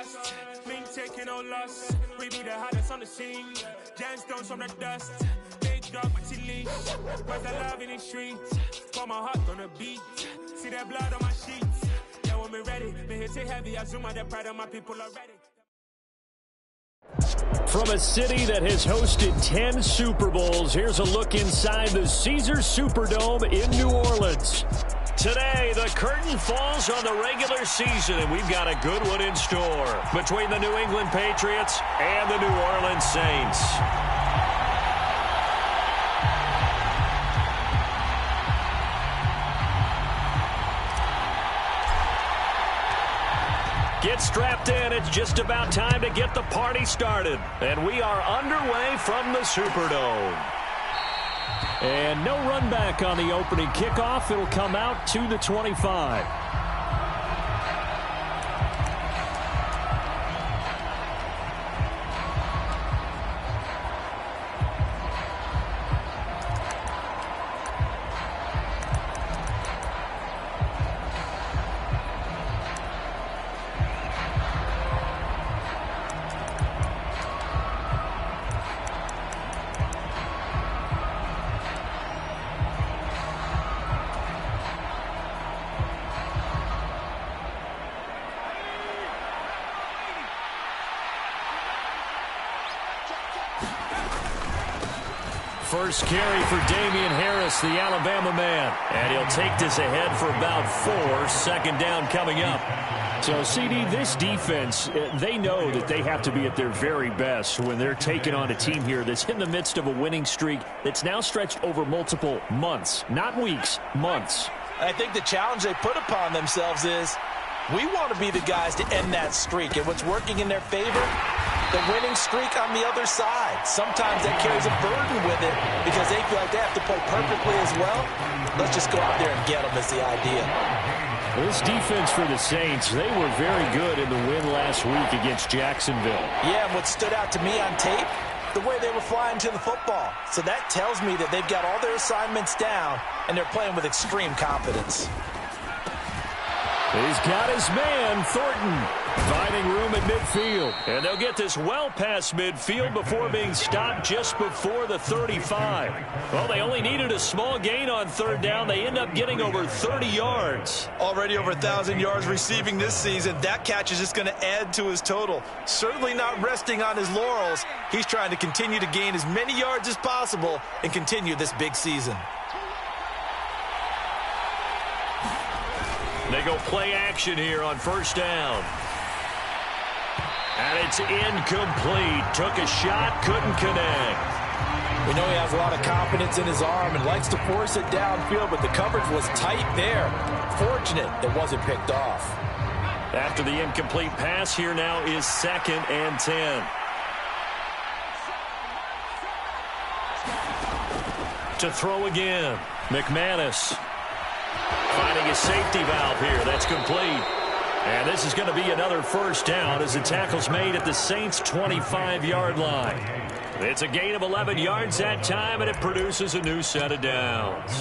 trust. Think taking no loss. We be the hottest on the scene. Gemstones from the dust. Big dog, but she leash. Where's the love in the streets? Put my heart on the beat. See that blood on my sheets. Yeah, when we ready, me hit it heavy. I zoom out the pride of my people already. From a city that has hosted 10 Super Bowls, here's a look inside the Caesars Superdome in New Orleans. Today, the curtain falls on the regular season, and we've got a good one in store between the New England Patriots and the New Orleans Saints. Get strapped in. It's just about time to get the party started. And we are underway from the Superdome. And no run back on the opening kickoff. It'll come out to the 25. First carry for Damian Harris, the Alabama man. And he'll take this ahead for about 4. Second down coming up. So, CD, this defense, they know that they have to be at their very best when they're taking on a team here that's in the midst of a winning streak that's now stretched over multiple months. Not weeks, months. I think the challenge they put upon themselves is we want to be the guys to end that streak. And what's working in their favor? The winning streak on the other side. Sometimes that carries a burden with it because they feel like they have to play perfectly as well. Let's just go out there and get them is the idea. This defense for the Saints, they were very good in the win last week against Jacksonville. Yeah, and what stood out to me on tape, the way they were flying to the football. So that tells me that they've got all their assignments down and they're playing with extreme confidence. He's got his man, Thornton, finding room at midfield. And they'll get this well past midfield before being stopped just before the 35. Well, they only needed a small gain on third down. They end up getting over 30 yards. Already over 1,000 yards receiving this season. That catch is just going to add to his total. Certainly not resting on his laurels. He's trying to continue to gain as many yards as possible and continue this big season. They go play action here on first down. And it's incomplete. Took a shot, couldn't connect. We know he has a lot of confidence in his arm and likes to force it downfield, but the coverage was tight there. Fortunate it wasn't picked off. After the incomplete pass, here now is 2nd and 10. To throw again, McManus. Finding a safety valve here. That's complete. And this is going to be another first down as the tackle's made at the Saints' 25-yard line. It's a gain of 11 yards that time, and it produces a new set of downs.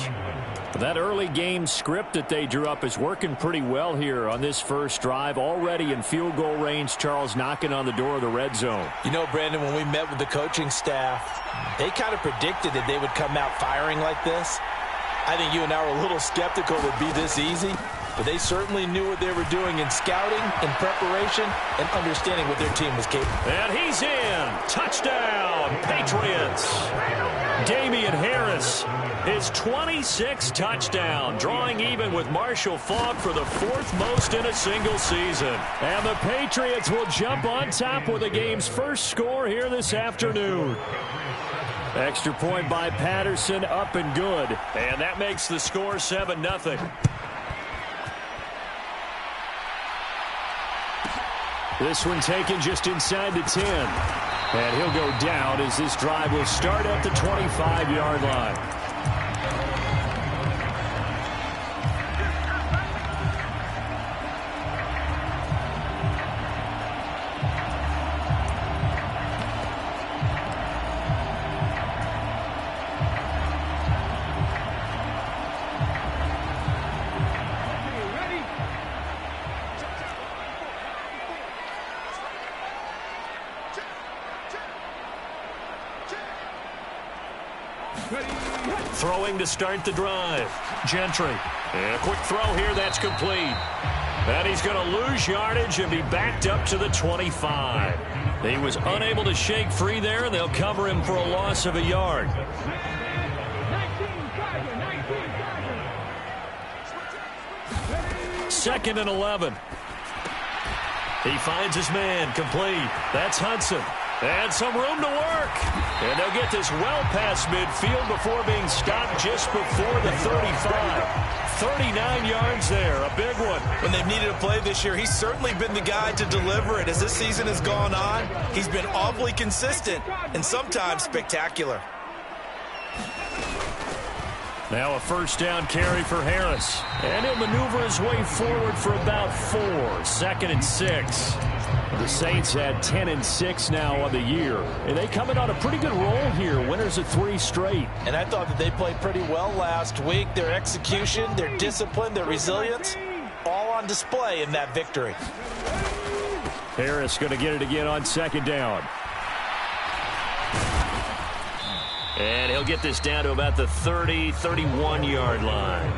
That early game script that they drew up is working pretty well here on this first drive. Already in field goal range, Charles knocking on the door of the red zone. You know, Brandon, when we met with the coaching staff, they kind of predicted that they would come out firing like this. I think you and I were a little skeptical it would be this easy, but they certainly knew what they were doing in scouting, in preparation, and understanding what their team was capable of. And he's in. Touchdown, Patriots. Damian Harris, his 26th touchdown, drawing even with Marshall Faulk for the 4th most in a single season. And the Patriots will jump on top with the game's first score here this afternoon. Extra point by Patterson, up and good. And that makes the score 7-0. This one taken just inside the 10. And he'll go down as this drive will start at the 25-yard line. Throwing to start the drive. Gentry. And a quick throw here. That's complete. And he's going to lose yardage and be backed up to the 25. He was unable to shake free there, and they'll cover him for a loss of a yard. Second and 11. He finds his man, complete. That's Hudson. And some room to work. And they'll get this well past midfield before being stopped just before the 35. 39 yards there, a big one. When they've needed a play this year, he's certainly been the guy to deliver it. As this season has gone on, he's been awfully consistent and sometimes spectacular. Now a first down carry for Harris. And he'll maneuver his way forward for about 4. Second and 6. The Saints had 10 and 6 now on the year. And they come in on a pretty good roll here. Winners of 3 straight. And I thought that they played pretty well last week. Their execution, their discipline, their resilience, all on display in that victory. Harris going to get it again on second down. And he'll get this down to about the 30, 31-yard line.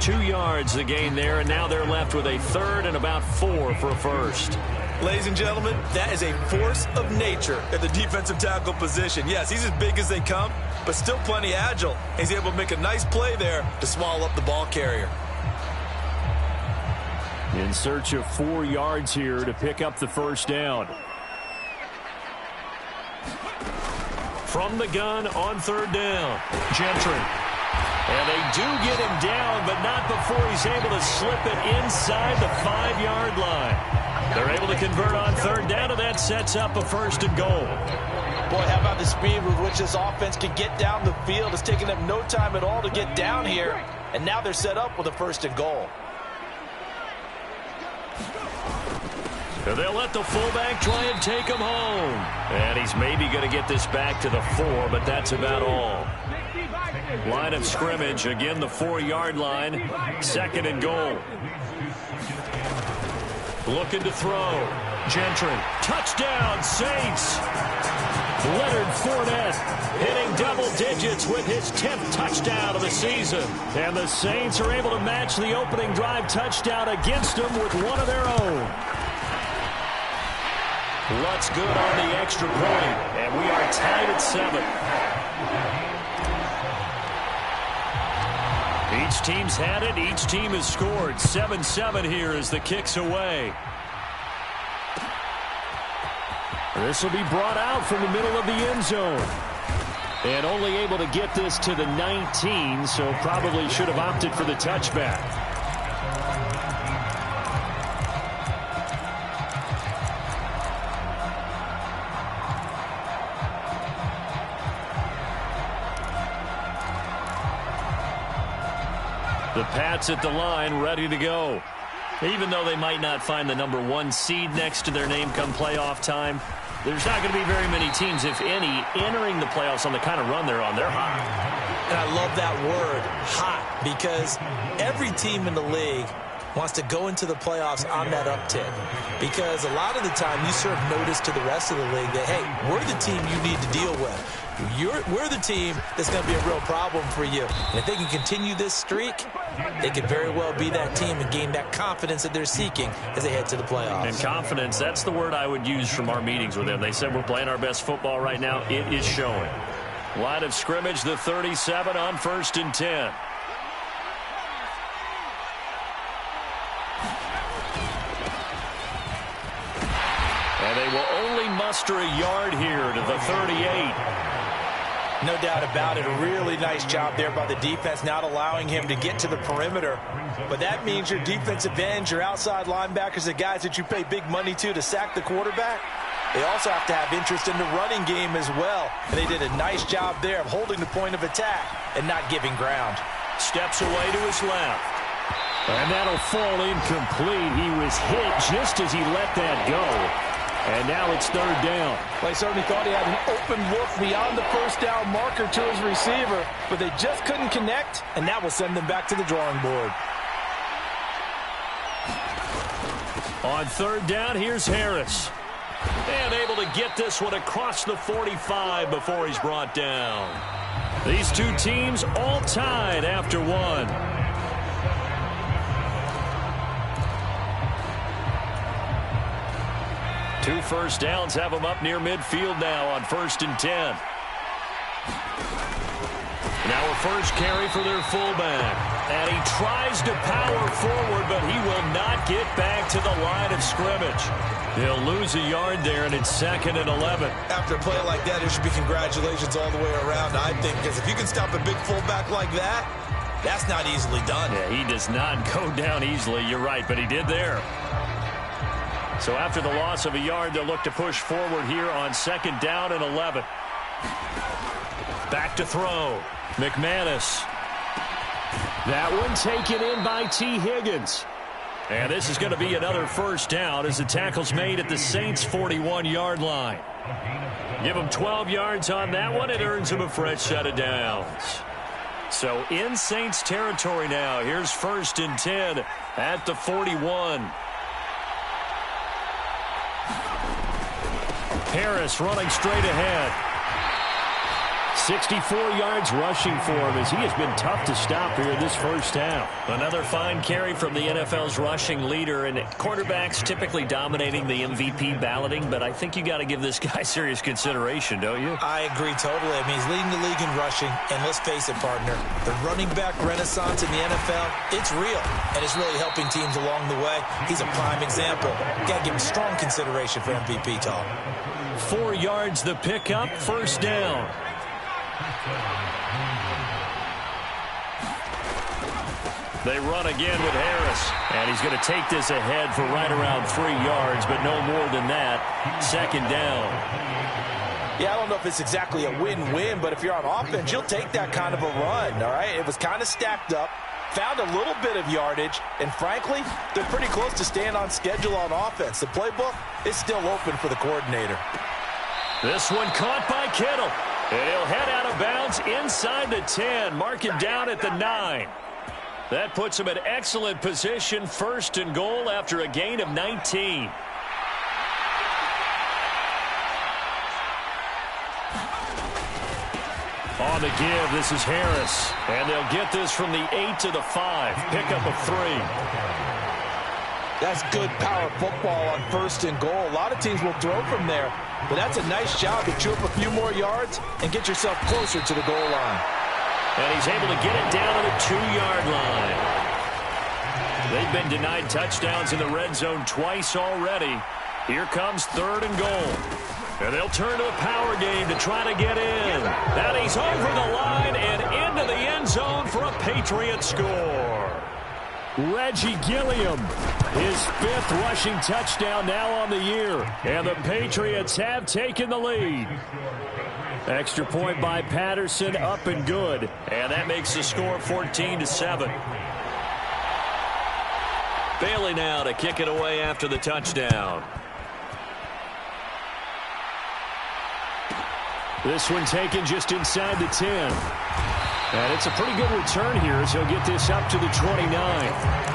2 yards the gain there, and now they're left with a third and about 4 for a first. Ladies and gentlemen, that is a force of nature at the defensive tackle position. Yes, he's as big as they come, but still plenty agile. He's able to make a nice play there to swallow up the ball carrier. In search of 4 yards here to pick up the first down. From the gun on third down, Gentry. And they do get him down, but not before he's able to slip it inside the 5-yard line. They're able to convert on third down, and that sets up a first and goal. Boy, how about the speed with which this offense can get down the field? It's taken them no time at all to get down here, and now they're set up with a first and goal. They'll let the fullback try and take him home. And he's maybe going to get this back to the 4, but that's about all. Line of scrimmage, again the 4-yard line. Second and goal. Looking to throw. Gentry. Touchdown, Saints. Leonard Fournette hitting double digits with his 10th touchdown of the season. And the Saints are able to match the opening drive touchdown against them with one of their own. Lutz good on the extra point, and we are tied at 7. Each team's had it. Each team has scored. 7-7 here as the kick's away. This will be brought out from the middle of the end zone. And only able to get this to the 19, so probably should have opted for the touchback. The Pats at the line, ready to go. Even though they might not find the number 1 seed next to their name come playoff time, there's not going to be very many teams, if any, entering the playoffs on the kind of run they're on. They're hot. And I love that word, hot, because every team in the league wants to go into the playoffs on that uptick. Because a lot of the time you serve notice to the rest of the league that, hey, we're the team you need to deal with. We're the team that's going to be a real problem for you. And if they can continue this streak, they could very well be that team and gain that confidence that they're seeking as they head to the playoffs. And confidence, that's the word I would use from our meetings with them. They said we're playing our best football right now. It is showing. Line of scrimmage, the 37 on 1st and 10. And they will only muster a yard here to the 38. No doubt about it. A really nice job there by the defense, not allowing him to get to the perimeter. But that means your defensive ends, your outside linebackers, the guys that you pay big money to sack the quarterback, they also have to have interest in the running game as well. And they did a nice job there of holding the point of attack and not giving ground. Steps away to his left. And that'll fall incomplete. He was hit just as he let that go. And now it's third down. Well, he certainly thought he had an open look beyond the first down marker to his receiver, but they just couldn't connect, and that will send them back to the drawing board. On third down, here's Harris. And able to get this one across the 45 before he's brought down. These two teams all tied after one. Two first downs have them up near midfield now on 1st and 10. Now a first carry for their fullback. And he tries to power forward, but he will not get back to the line of scrimmage. He'll lose a yard there, and it's 2nd and 11. After a play like that, there should be congratulations all the way around, I think, because if you can stop a big fullback like that, that's not easily done. Yeah, he does not go down easily. You're right, but he did there. So after the loss of a yard, they'll look to push forward here on 2nd down and 11. Back to throw. McManus. That one taken in by T. Higgins. And this is going to be another first down as the tackle's made at the Saints' 41-yard line. Give them 12 yards on that one. It earns them a fresh set of downs. So in Saints territory now. Here's 1st and 10 at the 41. Harris running straight ahead. 64 yards rushing for him as he has been tough to stop here this first half. Another fine carry from the NFL's rushing leader, and quarterbacks typically dominating the MVP balloting, but I think you got to give this guy serious consideration, don't you? I agree totally. I mean, he's leading the league in rushing, and let's face it, partner, the running back renaissance in the NFL, it's real, and it's really helping teams along the way. He's a prime example. Got to give him strong consideration for MVP talk. 4 yards the pickup, first down. They run again with Harris, and he's going to take this ahead for right around 3 yards, but no more than that. 2nd down. Yeah, I don't know if it's exactly a win-win, but if you're on offense, you'll take that kind of a run, all right? It was kind of stacked up, found a little bit of yardage, and frankly, they're pretty close to staying on schedule on offense. The playbook is still open for the coordinator. This one caught by Kittle. And he'll head out of bounds inside the 10. Mark him down at the 9. That puts him in excellent position, 1st and goal after a gain of 19. On the give, this is Harris. And they'll get this from the 8 to the 5. Pickup of 3. That's good power football on 1st and goal. A lot of teams will throw from there, but that's a nice job to chew up a few more yards and get yourself closer to the goal line. And he's able to get it down to the 2-yard line. They've been denied touchdowns in the red zone twice already. Here comes 3rd and goal. And they'll turn to a power game to try to get in. And he's over the line and into the end zone for a Patriot score. Reggie Gilliam, his 5th rushing touchdown now on the year. And the Patriots have taken the lead. Extra point by Patterson, up and good. And that makes the score 14-7. Bailey now to kick it away after the touchdown. This one taken just inside the 10. And it's a pretty good return here as he'll get this up to the 29.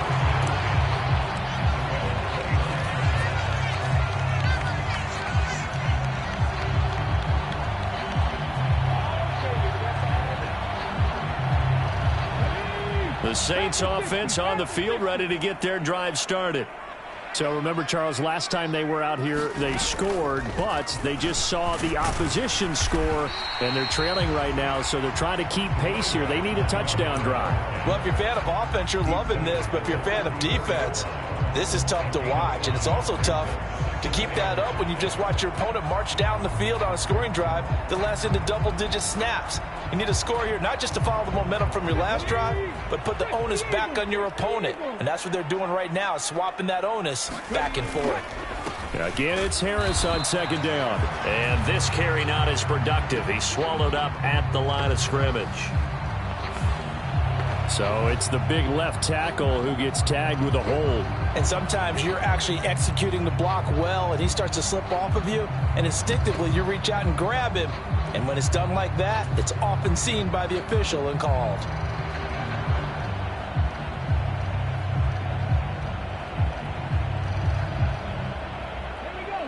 The Saints offense on the field, ready to get their drive started. So remember, Charles, last time they were out here, they scored, but they just saw the opposition score, and they're trailing right now, so they're trying to keep pace here. They need a touchdown drive. Well, if you're a fan of offense, you're loving this, but if you're a fan of defense, this is tough to watch, and it's also tough to keep that up when you just watch your opponent march down the field on a scoring drive that lasts into double-digit snaps. You need a score here, not just to follow the momentum from your last drive, but put the onus back on your opponent. And that's what they're doing right now, swapping that onus back and forth. Again, it's Harris on 2nd down. And this carry not as productive. He's swallowed up at the line of scrimmage. So it's the big left tackle who gets tagged with a hold. And sometimes you're actually executing the block well, and he starts to slip off of you, and instinctively you reach out and grab him. And when it's done like that, it's often seen by the official and called.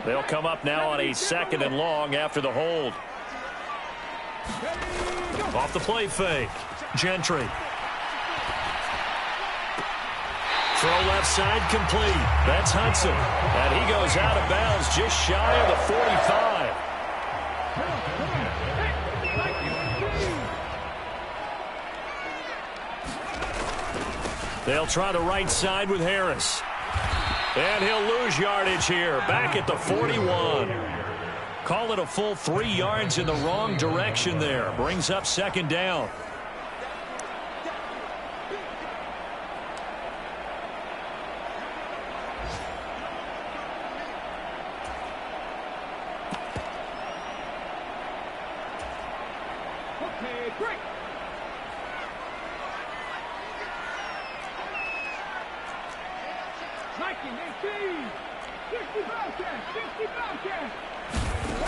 They'll come up now on a 2nd and long after the hold. Off the play fake. Gentry. Throw left side complete. That's Hudson. And he goes out of bounds just shy of the 45. They'll try the right side with Harris. And he'll lose yardage here. Back at the 41. Call it a full 3 yards in the wrong direction there. Brings up second down.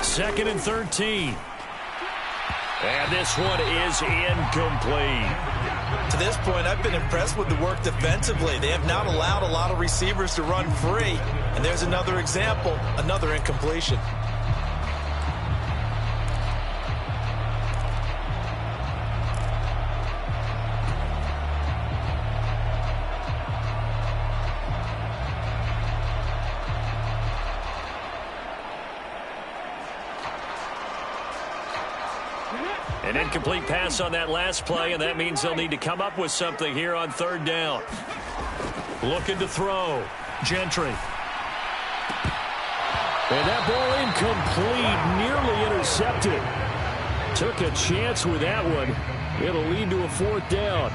Second and 13. And this one is incomplete. To this point, I've been impressed with the work defensively. They have not allowed a lot of receivers to run free. And there's another example, another incompletion. An incomplete pass on that last play, and that means they'll need to come up with something here on third down. Looking to throw. Gentry. And that ball incomplete, nearly intercepted. Took a chance with that one. It'll lead to a fourth down.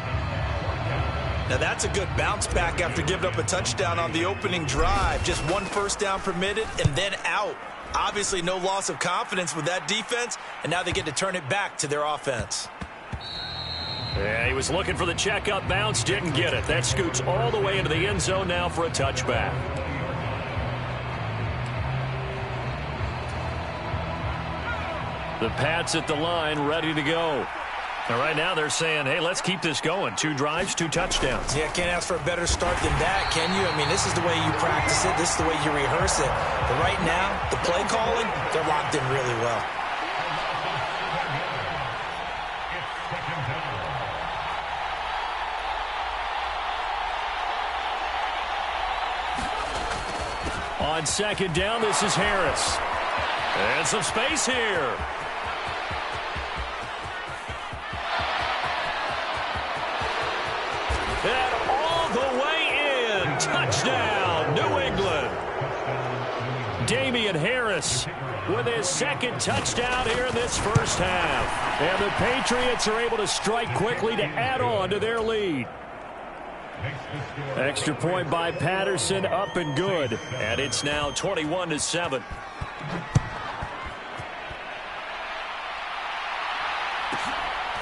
Now that's a good bounce back after giving up a touchdown on the opening drive. Just one first down permitted and then out. Obviously no loss of confidence with that defense, and now they get to turn it back to their offense. Yeah, he was looking for the check-up bounce, didn't get it. That scoots all the way into the end zone now for a touchback. The Pats at the line, ready to go. And right now they're saying, hey, let's keep this going. 2 drives, 2 touchdowns. Yeah, can't ask for a better start than that, can you? I mean, this is the way you practice it. This is the way you rehearse it. But right now, the play calling, they're locked in really well. On second down, this is Harris. And some space here. And all the way in. Touchdown, New England. Damian Harris with his second touchdown here in this first half. And the Patriots are able to strike quickly to add on to their lead. Extra point by Patterson, up and good. And it's now 21-7.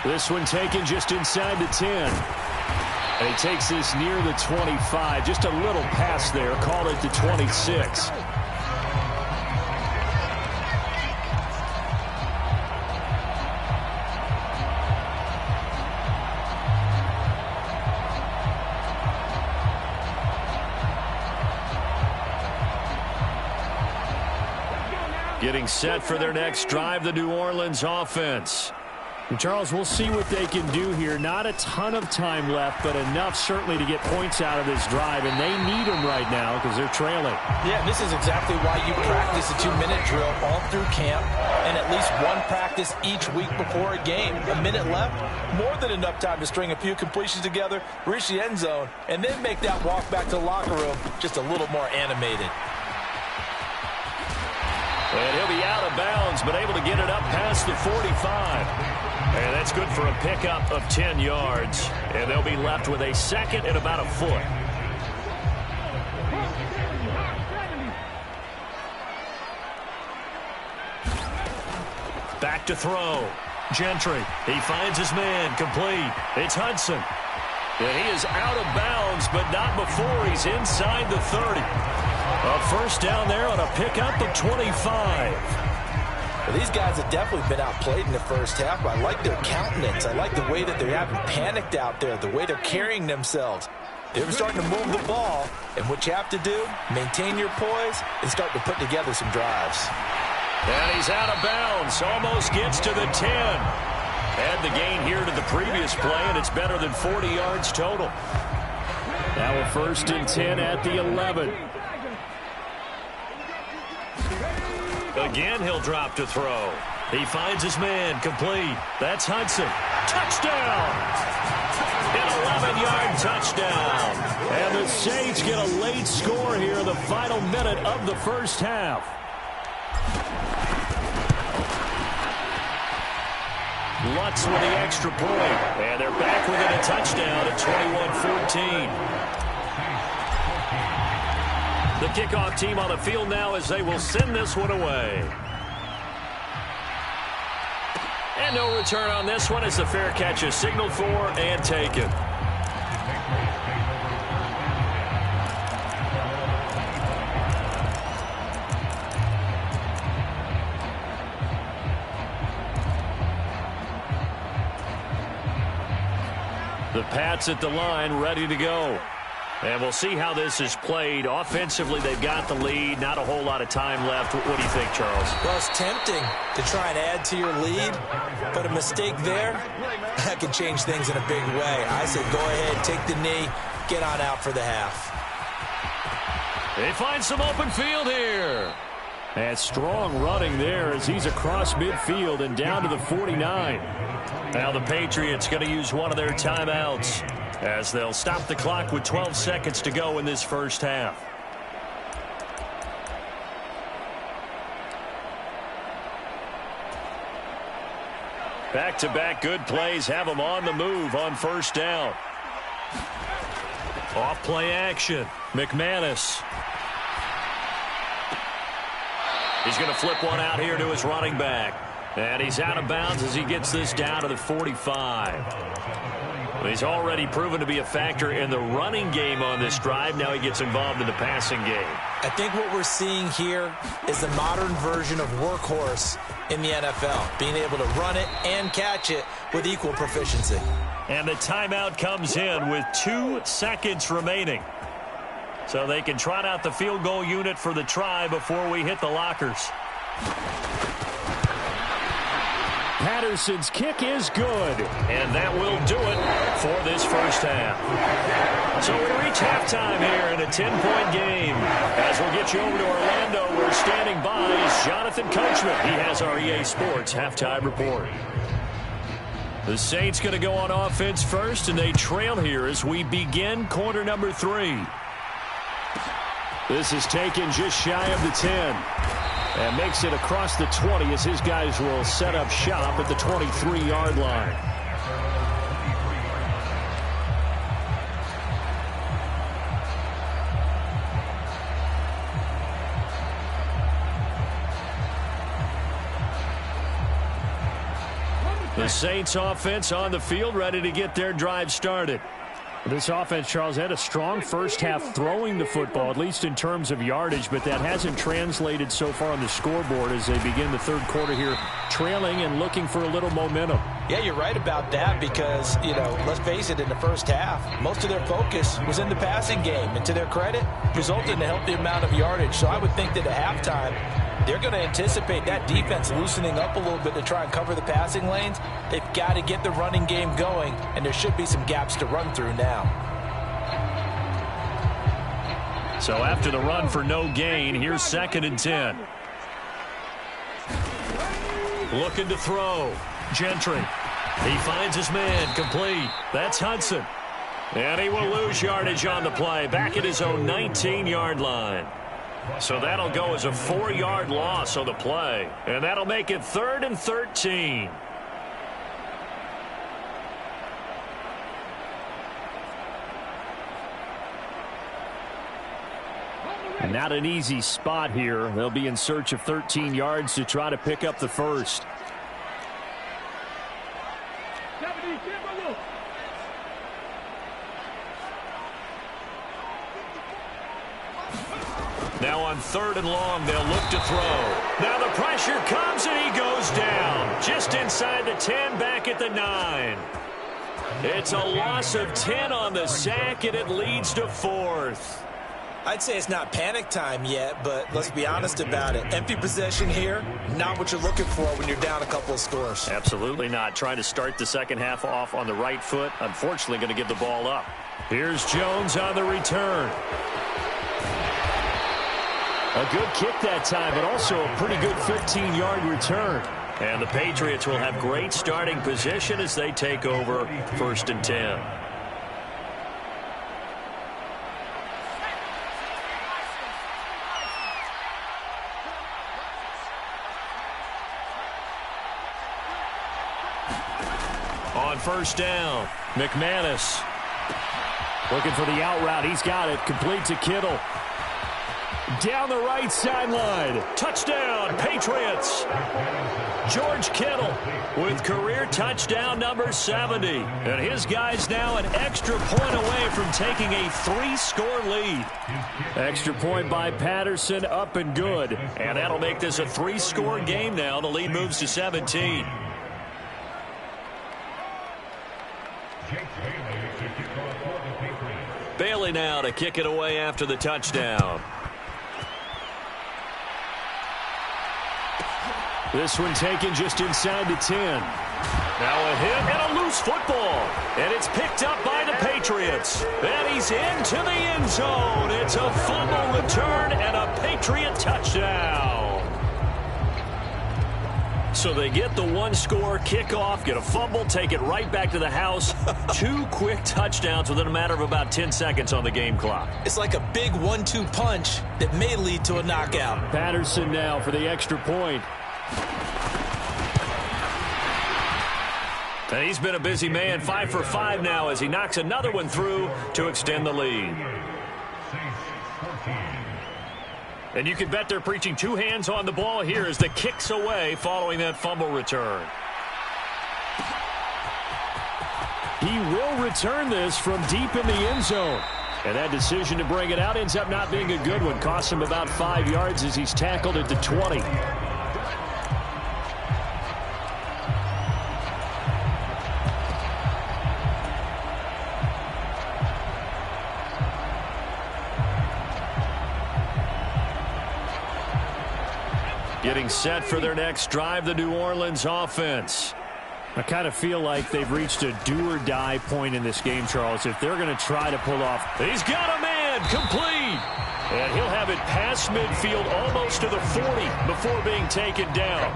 This one taken just inside the 10. And he takes this near the 25. Just a little pass there. Call it the 26. Getting set for their next drive, the New Orleans offense. And Charles, we'll see what they can do here. Not a ton of time left, but enough certainly to get points out of this drive, and they need them right now because they're trailing. Yeah, this is exactly why you practice a 2-minute drill all through camp and at least one practice each week before a game. A minute left, more than enough time to string a few completions together, reach the end zone, and then make that walk back to the locker room just a little more animated. And he'll be out of bounds, but able to get it up past the 45. And that's good for a pickup of 10 yards. And they'll be left with a second and about a foot. Back to throw. Gentry. He finds his man. Complete. It's Hudson. And he is out of bounds, but not before he's inside the 30. A first down there on a pickup of 25. Well, these guys have definitely been outplayed in the first half, but I like their countenance. I like the way that they haven't panicked out there, the way they're carrying themselves. They're starting to move the ball, and what you have to do, maintain your poise and start to put together some drives. And he's out of bounds, almost gets to the 10. Add the gain here to the previous play, and it's better than 40 yards total. Now a 1st and 10 at the 11. Again, he'll drop to throw. He finds his man, complete. That's Hudson. Touchdown! An 11-yard touchdown. And the Saints get a late score here in the final minute of the first half. Lutz with the extra point. And they're back within a touchdown at 21-14. The kickoff team on the field now as they will send this one away. And no return on this one as the fair catch is signaled for and taken. The Pats at the line, ready to go. And we'll see how this is played. Offensively, they've got the lead. Not a whole lot of time left. What do you think, Charles? Well, it's tempting to try and add to your lead, but a mistake there, that can change things in a big way. I said go ahead, take the knee, get on out for the half. They find some open field here. And strong running there as he's across midfield and down to the 49. Now the Patriots going to use one of their timeouts as they'll stop the clock with 12 seconds to go in this first half. Back-to-back good plays have them on the move on first down. Off play action. McManus. He's going to flip one out here to his running back. And he's out of bounds as he gets this down to the 45. He's already proven to be a factor in the running game on this drive. Now he gets involved in the passing game. I think what we're seeing here is the modern version of workhorse in the NFL, being able to run it and catch it with equal proficiency. And the timeout comes in with 2 seconds remaining. So they can trot out the field goal unit for the try before we hit the lockers. Patterson's kick is good, and that will do it for this first half. So we reach halftime here in a 10-point game. As we'll get you over to Orlando, where standing by is Jonathan Coachman. He has our EA Sports halftime report. The Saints going to go on offense first, and they trail here as we begin quarter number 3. This is taken just shy of the 10. And makes it across the 20 as his guys will set up shop at the 23-yard line. The Saints offense on the field, ready to get their drive started. This offense, Charles, had a strong first half throwing the football, at least in terms of yardage, but that hasn't translated so far on the scoreboard as they begin the third quarter here, trailing and looking for a little momentum. Yeah, you're right about that because, you know, let's face it, in the first half, most of their focus was in the passing game. And to their credit, resulted in a healthy amount of yardage. So I would think that at halftime, they're going to anticipate that defense loosening up a little bit to try and cover the passing lanes. They've got to get the running game going, and there should be some gaps to run through now. So after the run for no gain, here's 2nd and 10. Looking to throw. Gentry. He finds his man, complete. That's Hudson. And he will lose yardage on the play, back at his own 19-yard line. So that'll go as a 4-yard loss on the play. And that'll make it 3rd and 13. Not an easy spot here. They'll be in search of 13 yards to try to pick up the first. Now on 3rd and long, they'll look to throw. Now the pressure comes and he goes down. Just inside the 10, back at the 9. It's a loss of 10 on the sack, and it leads to 4th. I'd say it's not panic time yet, but let's be honest about it. Empty possession here, not what you're looking for when you're down a couple of scores. Absolutely not. Trying to start the second half off on the right foot. Unfortunately, going to give the ball up. Here's Jones on the return. A good kick that time, but also a pretty good 15-yard return. And the Patriots will have great starting position as they take over 1st and 10. On 1st down, McManus looking for the out route. He's got it. Complete to Kittle. Down the right sideline. Touchdown, Patriots. George Kittle with career touchdown number 70. And his guys now an extra point away from taking a 3-score lead. Extra point by Patterson, up and good. And that'll make this a 3-score game now. The lead moves to 17. Bailey now to kick it away after the touchdown. This one taken just inside the 10. Now a hit and a loose football. And it's picked up by the Patriots. And he's into the end zone. It's a fumble return and a Patriot touchdown. So they get the 1-score kickoff, get a fumble, take it right back to the house. 2 quick touchdowns within a matter of about 10 seconds on the game clock. It's like a big 1-2 punch that may lead to a knockout. Patterson now for the extra point. And he's been a busy man, 5 for 5 now as he knocks another one through to extend the lead. And you can bet they're preaching 2 hands on the ball here as the kick's away following that fumble return. He will return this from deep in the end zone. And that decision to bring it out ends up not being a good one. Costs him about 5 yards as he's tackled at the 20. Getting set for their next drive, the New Orleans offense. I kind of feel like they've reached a do-or-die point in this game, Charles, if they're going to try to pull off. He's got a man, complete. And he'll have it past midfield almost to the 40 before being taken down.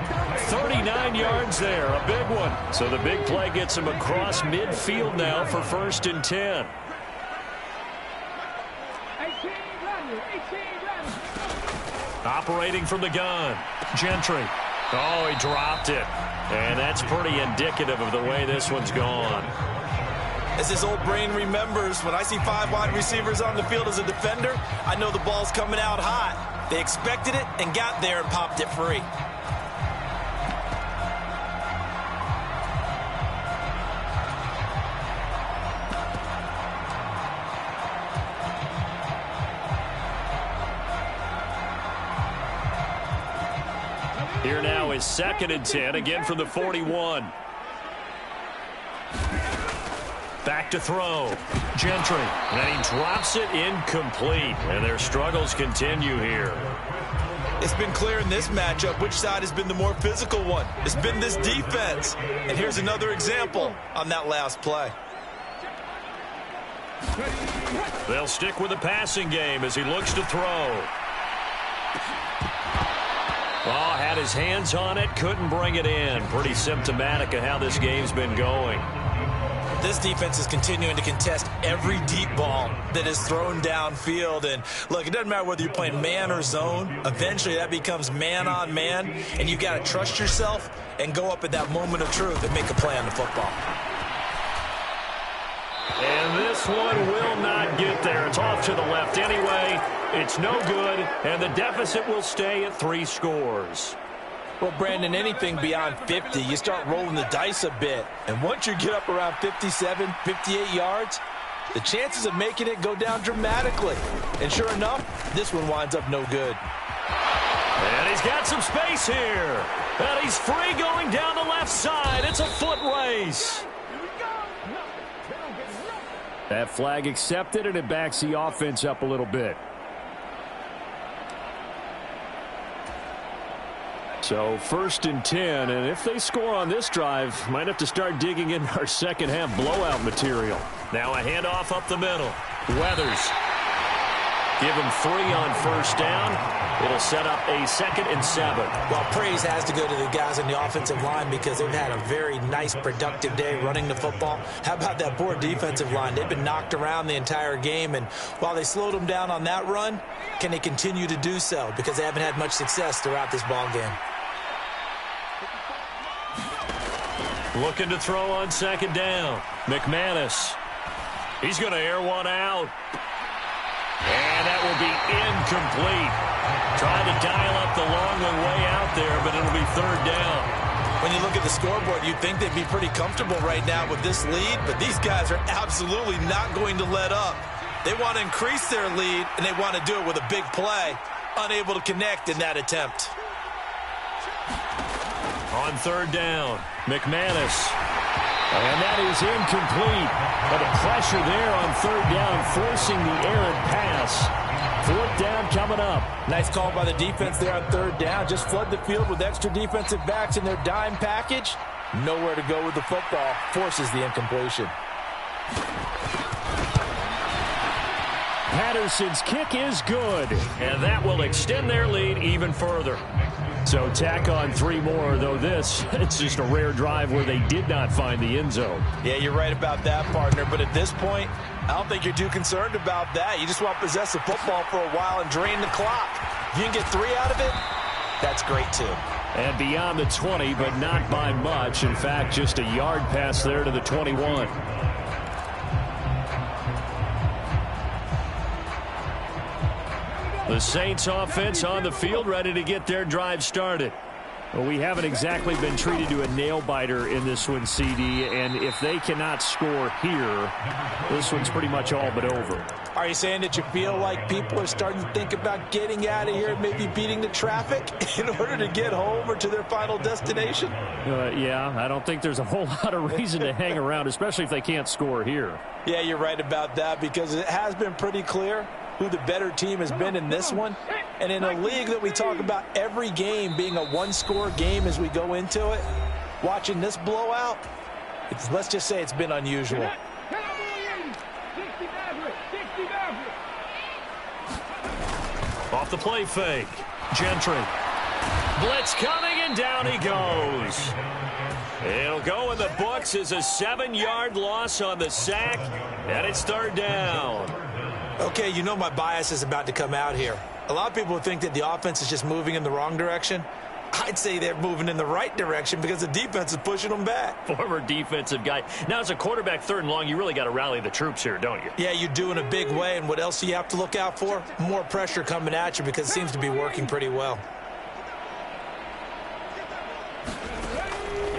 39 yards there, a big one. So the big play gets him across midfield now for 1st and 10. Operating from the gun, Gentry. Oh, he dropped it. And that's pretty indicative of the way this one's gone. As his old brain remembers, when I see 5 wide receivers on the field as a defender, I know the ball's coming out hot. They expected it and got there and popped it free. Here now is 2nd and 10, again from the 41. Back to throw. Gentry. And he drops it incomplete. And their struggles continue here. It's been clear in this matchup which side has been the more physical one. It's been this defense. And here's another example on that last play. They'll stick with the passing game as he looks to throw. Oh, had his hands on it, couldn't bring it in. Pretty symptomatic of how this game's been going. This defense is continuing to contest every deep ball that is thrown downfield. And look, it doesn't matter whether you're playing man or zone. Eventually that becomes man on man, and you got to trust yourself and go up at that moment of truth and make a play on the football. And this one will not get there. It's off to the left anyway. It's no good, and the deficit will stay at 3 scores. Well, Brandon, anything beyond 50, you start rolling the dice a bit. And once you get up around 57, 58 yards, the chances of making it go down dramatically. And sure enough, this one winds up no good. And he's got some space here. And he's free going down the left side. It's a foot race. That flag accepted, and it backs the offense up a little bit. So 1st and 10, and if they score on this drive, might have to start digging in our second half blowout material. Now a handoff up the middle. Weathers. Give him 3 on 1st down. It'll set up a 2nd and 7. Well, praise has to go to the guys on the offensive line because they've had a very nice, productive day running the football. How about that poor defensive line? They've been knocked around the entire game, and while they slowed them down on that run, can they continue to do so? Because they haven't had much success throughout this ball game. Looking to throw on 2nd down. McManus. He's going to air one out. And that will be incomplete. Trying to dial up the long way out there, but it'll be 3rd down. When you look at the scoreboard, you'd think they'd be pretty comfortable right now with this lead, but these guys are absolutely not going to let up. They want to increase their lead, and they want to do it with a big play. Unable to connect in that attempt. On 3rd down, McManus. And that is incomplete. But the pressure there on 3rd down, forcing the errant pass. 4th down coming up. Nice call by the defense there on 3rd down. Just flood the field with extra defensive backs in their dime package. Nowhere to go with the football. Forces the incompletion. Patterson's kick is good. And that will extend their lead even further. So tack on 3 more, though it's just a rare drive where they did not find the end zone. Yeah, you're right about that, partner. But at this point, I don't think you're too concerned about that. You just want to possess the football for a while and drain the clock. If you can get 3 out of it, that's great, too. And beyond the 20, but not by much. In fact, just a yard pass there to the 21. The Saints offense on the field, ready to get their drive started. Well, we haven't exactly been treated to a nail-biter in this one, CD, and if they cannot score here, this one's pretty much all but over. Are you saying that you feel like people are starting to think about getting out of here and maybe beating the traffic in order to get home or to their final destination? Yeah, I don't think there's a whole lot of reason to hang around, especially if they can't score here. Yeah, you're right about that because it has been pretty clear who the better team has been in this one. And in a league that we talk about every game being a one-score game as we go into it, watching this blowout, let's just say it's been unusual. Off the play fake. Gentry. Blitz coming, and down he goes. It'll go in the books as a 7-yard loss on the sack, and it's 3rd down. Okay, you know my bias is about to come out here. A lot of people think that the offense is just moving in the wrong direction. I'd say they're moving in the right direction because the defense is pushing them back. Former defensive guy. Now, as a quarterback 3rd and long, you really got to rally the troops here, don't you? Yeah, you do in a big way, and what else do you have to look out for? More pressure coming at you because it seems to be working pretty well.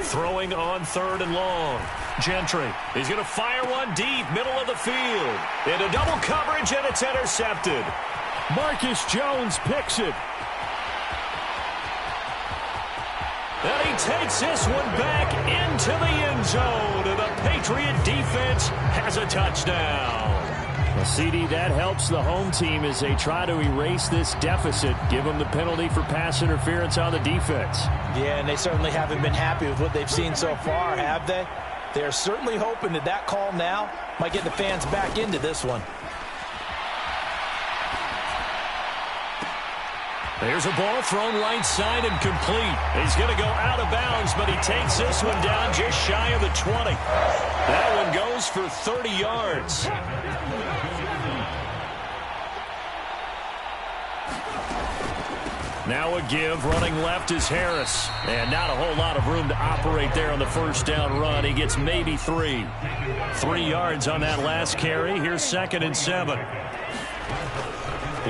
Throwing on 3rd and long. Gentry. He's going to fire one deep, middle of the field. Into double coverage, and it's intercepted. Marcus Jones picks it. And he takes this one back into the end zone. And the Patriot defense has a touchdown. Well, CD, that helps the home team as they try to erase this deficit. Give them the penalty for pass interference on the defense. Yeah, and they certainly haven't been happy with what they've seen so far, have they? They're certainly hoping that that call now might get the fans back into this one. There's a ball thrown right side and complete. He's going to go out of bounds, but he takes this one down just shy of the 20. That one goes for 30 yards. Now a give, running left is Harris. And not a whole lot of room to operate there on the 1st down run. He gets maybe 3. 3 yards on that last carry. Here's 2nd and 7.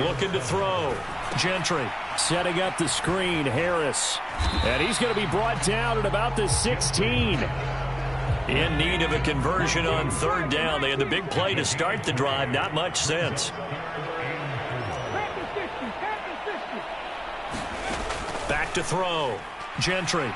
Looking to throw. Gentry setting up the screen. Harris. And he's going to be brought down at about the 16. In need of a conversion on 3rd down. They had the big play to start the drive. Not much sense. Back to throw. Gentry.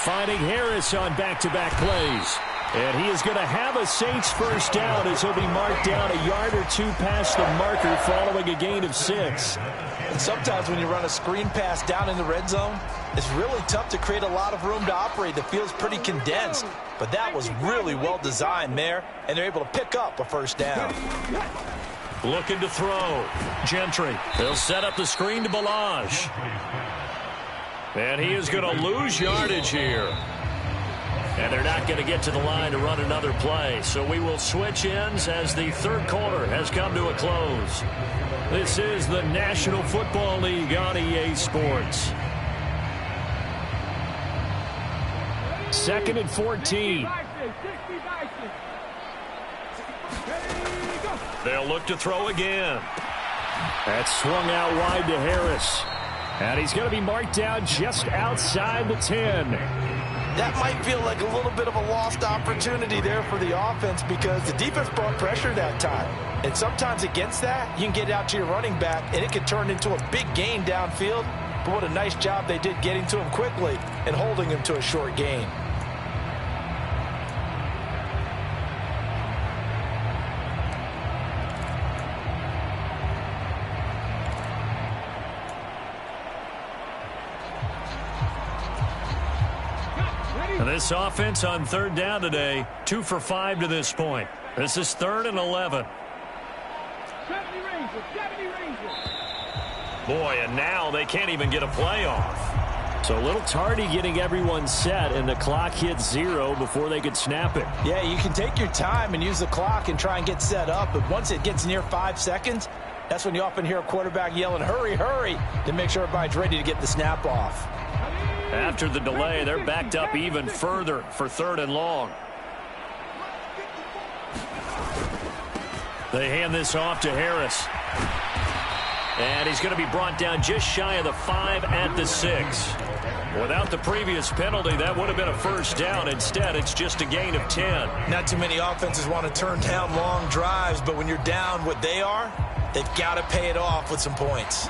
Finding Harris on back-to-back plays. And he is going to have a Saints first down as he'll be marked down a yard or two past the marker following a gain of 6. And sometimes when you run a screen pass down in the red zone, it's really tough to create a lot of room to operate. The field's pretty condensed. But that was really well designed there, and they're able to pick up a first down. Looking to throw. Gentry. He'll set up the screen to Balaj. And he is going to lose yardage here. And they're not going to get to the line to run another play. So we will switch ends as the third quarter has come to a close. This is the National Football League on EA Sports. 2nd and 14. They'll look to throw again. That's swung out wide to Harris. And he's going to be marked down just outside the 10. That might feel like a little bit of a lost opportunity there for the offense because the defense brought pressure that time. And sometimes against that, you can get out to your running back, and it can turn into a big gain downfield. But what a nice job they did getting to him quickly and holding him to a short gain. And this offense on third down today, 2 for 5 to this point. This is 3rd and 11. Boy, and now they can't even get a play off. So a little tardy getting everyone set, and the clock hits 0 before they could snap it. Yeah, you can take your time and use the clock and try and get set up, but once it gets near 5 seconds, that's when you often hear a quarterback yelling, hurry, hurry, to make sure everybody's ready to get the snap off. After the delay, they're backed up even further for 3rd and long. They hand this off to Harris. And he's going to be brought down just shy of the 5 at the 6. Without the previous penalty, that would have been a first down. Instead, it's just a gain of 10. Not too many offenses want to turn down long drives, but when you're down what they are, they've got to pay it off with some points.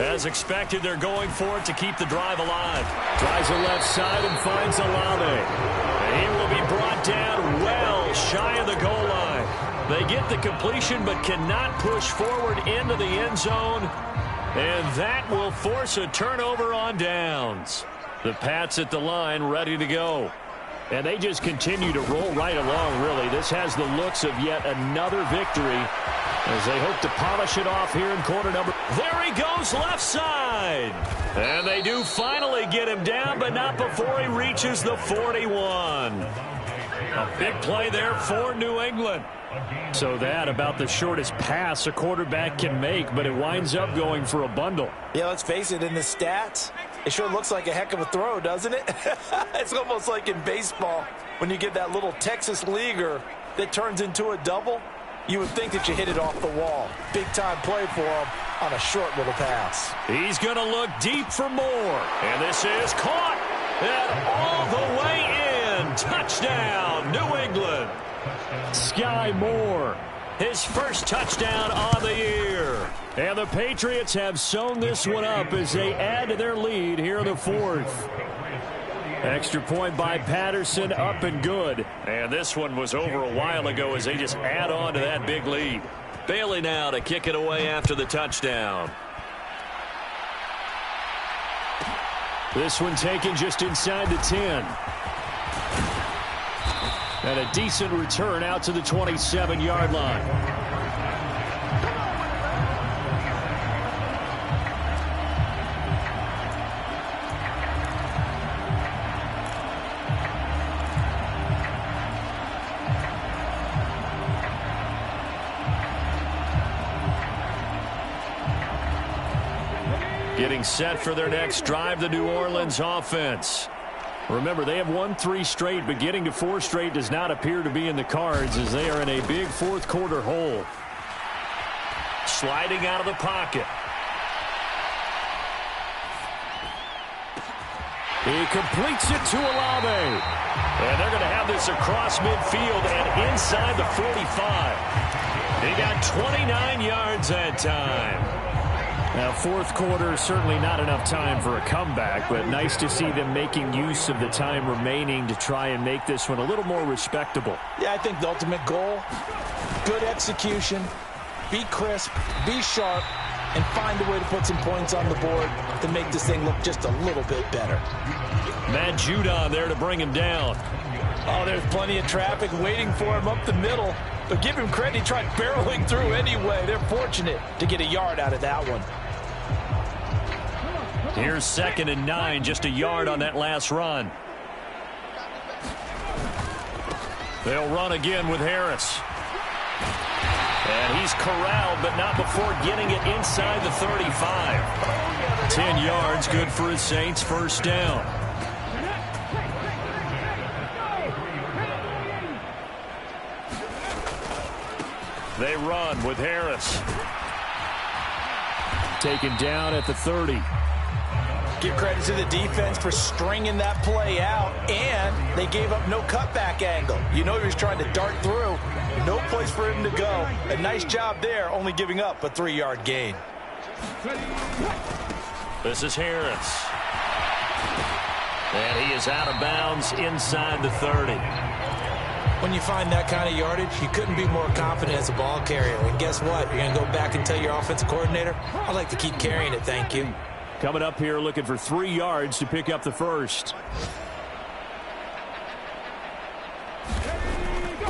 As expected, they're going for it to keep the drive alive. Tries the left side and finds Olave. And he will be brought down well shy of the goal line. They get the completion but cannot push forward into the end zone. And that will force a turnover on downs. The Pats at the line ready to go. And they just continue to roll right along, really. This has the looks of yet another victory as they hope to polish it off here in quarter number. There he goes, left side. And they do finally get him down, but not before he reaches the 41. A big play there for New England. So that about the shortest pass a quarterback can make, but it winds up going for a bundle. Yeah, let's face it, in the stats, it sure looks like a heck of a throw, doesn't it? It's almost like in baseball when you get that little Texas leaguer that turns into a double. You would think that you hit it off the wall. Big-time play for him on a short little pass. He's going to look deep for more. And this is caught. And all the way in. Touchdown, New England. Sky Moore, his first touchdown on the year. And the Patriots have sewn this one up as they add to their lead here in the 4th. Extra point by Patterson, up and good. And this one was over a while ago as they just add on to that big lead. Bailey now to kick it away after the touchdown. This one taken just inside the 10. And a decent return out to the 27-yard line. Getting set for their next drive, the New Orleans offense. Remember, they have won 3 straight, but getting to 4 straight does not appear to be in the cards as they are in a big 4th quarter hole. Sliding out of the pocket. He completes it to Olave. And they're going to have this across midfield and inside the 45. He got 29 yards that time. Now, fourth quarter, certainly not enough time for a comeback, but nice to see them making use of the time remaining to try and make this one a little more respectable. Yeah, I think the ultimate goal, good execution, be crisp, be sharp, and find a way to put some points on the board to make this thing look just a little bit better. Matt Judon there to bring him down. Oh, there's plenty of traffic waiting for him up the middle. But give him credit, he tried barreling through anyway. They're fortunate to get a yard out of that one. Here's 2nd and 9, just a yard on that last run. They'll run again with Harris. And he's corralled, but not before getting it inside the 35. 10 yards, good for his Saints, first down. They run with Harris. Taken down at the 30. Give credit to the defense for stringing that play out, and they gave up no cutback angle. You know he was trying to dart through. No place for him to go. A nice job there, only giving up a 3-yard gain. This is Harris. And he is out of bounds inside the 30. When you find that kind of yardage, you couldn't be more confident as a ball carrier. And guess what? You're going to go back and tell your offensive coordinator, I'd like to keep carrying it, thank you. Coming up here looking for 3 yards to pick up the first.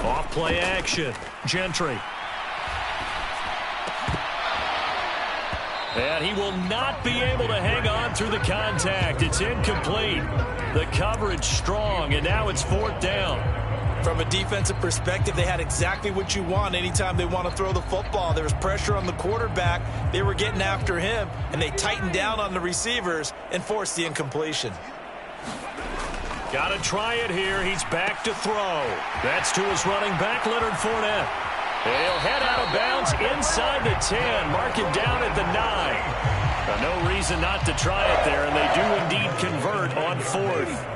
Off play action. Gentry. And he will not be able to hang on through the contact. It's incomplete. The coverage strong, and now it's 4th down. From a defensive perspective, they had exactly what you want anytime they want to throw the football. There was pressure on the quarterback. They were getting after him, and they tightened down on the receivers and forced the incompletion. Got to try it here. He's back to throw. That's to his running back, Leonard Fournette. And he'll head out of bounds inside the 10. Mark him down at the 9. No reason not to try it there, and they do indeed convert on 4th.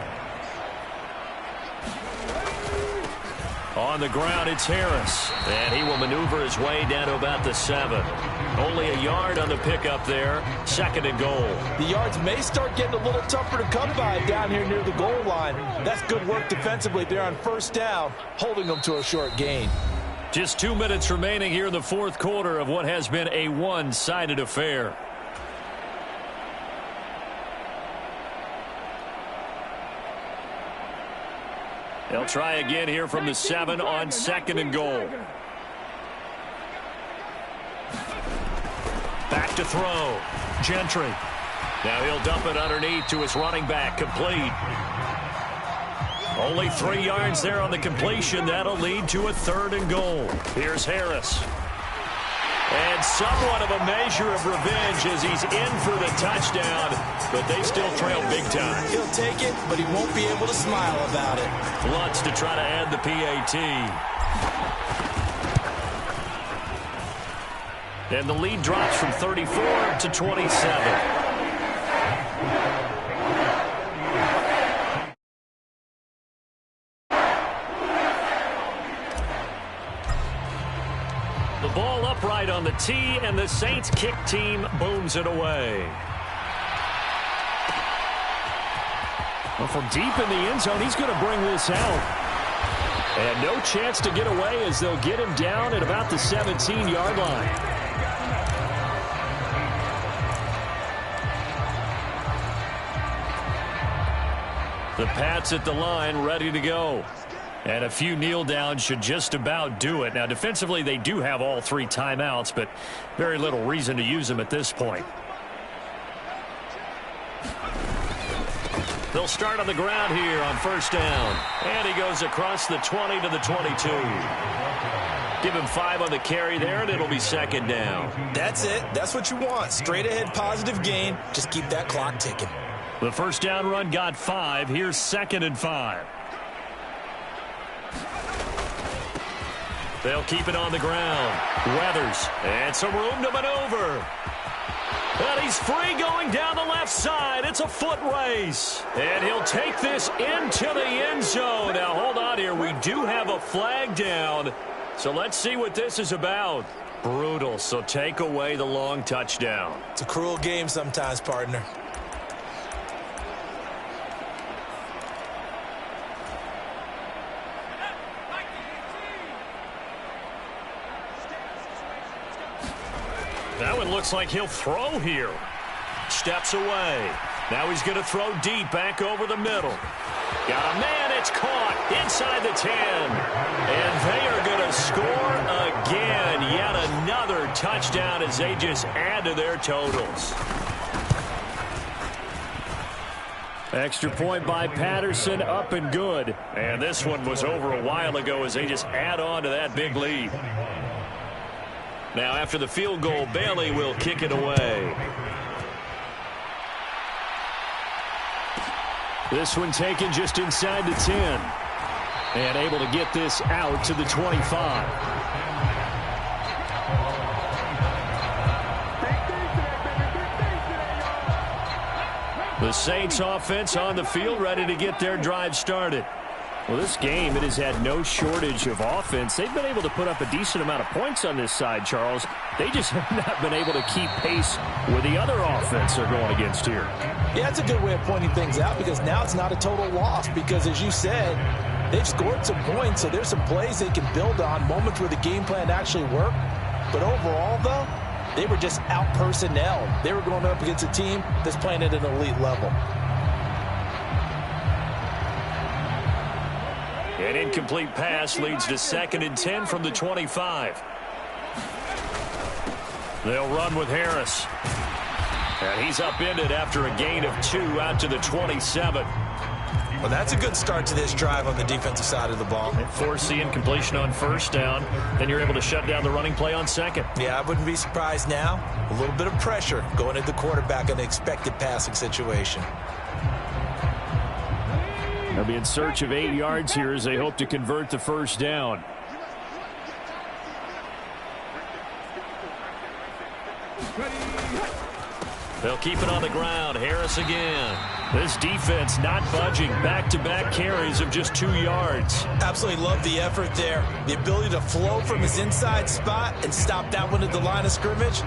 On the ground, it's Harris. And he will maneuver his way down to about the 7. Only a yard on the pickup there. 2nd and goal. The yards may start getting a little tougher to come by down here near the goal line. That's good work defensively there on 1st down, holding them to a short gain. Just 2 minutes remaining here in the 4th quarter of what has been a one-sided affair. They'll try again here from the 7 on 2nd and goal. Back to throw. Gentry. Now he'll dump it underneath to his running back. Complete. Only 3 yards there on the completion. That'll lead to a 3rd and goal. Here's Harris. And somewhat of a measure of revenge as he's in for the touchdown, but they still trail big time. He'll take it, but he won't be able to smile about it. Lutz to try to add the PAT. And the lead drops from 34 to 27. The ball upright on the tee, and the Saints kick team booms it away. Well, from deep in the end zone, he's going to bring this out. And no chance to get away as they'll get him down at about the 17-yard line. The Pats at the line, ready to go. And a few kneel downs should just about do it. Now, defensively, they do have all 3 timeouts, but very little reason to use them at this point. They'll start on the ground here on 1st down. And he goes across the 20 to the 22. Give him 5 on the carry there, and it'll be 2nd down. That's it. That's what you want. Straight ahead positive gain. Just keep that clock ticking. The 1st down run got 5. Here's 2nd and 5. They'll keep it on the ground. Weathers. And some room to maneuver. And he's free going down the left side. It's a foot race. And he'll take this into the end zone. Now, hold on here. We do have a flag down. So let's see what this is about. Brutal, so take away the long touchdown. It's a cruel game sometimes, partner. That one looks like he'll throw here. Steps away. Now he's going to throw deep back over the middle. Got a man, it's caught inside the 10. And they are going to score again. Yet another touchdown as they just add to their totals. Extra point by Patterson, up and good. And this one was over a while ago as they just add on to that big lead. Now after the field goal, Bailey will kick it away. This one taken just inside the 10. And able to get this out to the 25. The Saints offense on the field, ready to get their drive started. Well, this game, it has had no shortage of offense. They've been able to put up a decent amount of points on this side, Charles. They just have not been able to keep pace with the other offense they're going against here. Yeah, it's a good way of pointing things out because now it's not a total loss because, as you said, they've scored some points, so there's some plays they can build on, moments where the game plan actually worked. But overall, though, they were just out-personnelled. They were going up against a team that's playing at an elite level. An incomplete pass leads to 2nd and 10 from the 25. They'll run with Harris. And he's upended after a gain of 2 out to the 27. Well, that's a good start to this drive on the defensive side of the ball. Force the incompletion on 1st down. Then you're able to shut down the running play on 2nd. Yeah, I wouldn't be surprised now. A little bit of pressure going at the quarterback in an expected passing situation. They'll be in search of 8 yards here as they hope to convert the 1st down. They'll keep it on the ground. Harris again. This defense not budging. Back-to-back carries of just 2 yards. Absolutely love the effort there. The ability to flow from his inside spot and stop that one at the line of scrimmage.